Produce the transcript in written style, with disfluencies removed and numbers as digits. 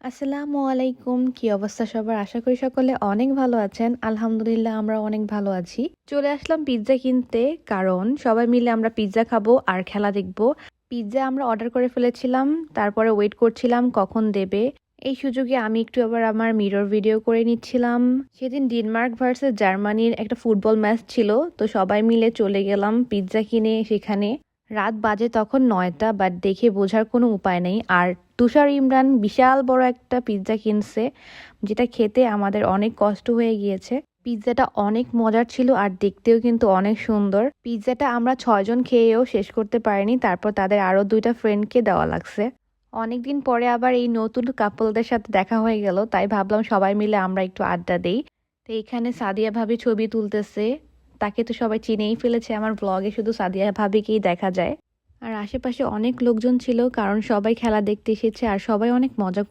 আসসালামু আলাইকুম। কি অবস্থা সবার? আশা করি সকলে অনেক ভালো আছেন। আলহামদুলিল্লাহ আমরা অনেক ভালো আছি। চলে আসলাম পিৎজা কিনতে, কারণ সবাই মিলে আমরা পিৎজা খাবো আর খেলা দেখবো। পিৎজা আমরা অর্ডার করে ফেলেছিলাম, তারপরে ওয়েট করছিলাম কখন দেবে। এই সুযোগে আমি একটু আবার আমার মিরর ভিডিও করে নিচ্ছিলাম। সেদিন ডেনমার্ক ভার্সেস জার্মানির একটা ফুটবল ম্যাচ ছিল, তো সবাই মিলে চলে গেলাম পিৎজা কিনে সেখানে। রাত বাজে তখন 9টা, বাট দেখে বোঝার কোনো উপায় নেই। আর তুষার ইমরান বিশাল বড় একটা পিৎজা কিনছে, যেটা খেতে আমাদের অনেক কষ্ট হয়ে গিয়েছে। পিৎজাটা অনেক মজার ছিল আর দেখতেও কিন্তু অনেক সুন্দর। পিৎজাটা আমরা 6জন খেয়েও শেষ করতে পারিনি, তারপর তাদের আরো 2টা ফ্রেন্ডকে দেওয়া লাগছে। অনেকদিন পরে আবার এই নতুন কাপলদের সাথে দেখা হয়ে গেল, তাই ভাবলাম সবাই মিলে আমরা একটু আড্ডা দেই। তো এখানে সাদিয়া ভাবি ছবি তুলতেছে। তাকে তো সবাই চিনেই ফেলেছে, আমার ব্লগে শুধু সাদিয়া ভাবিকেই দেখা যায়। আর আশেপাশে অনেক লোকজন ছিল, কারণ সবাই খেলা দেখতে এসেছে আর সবাই অনেক মজা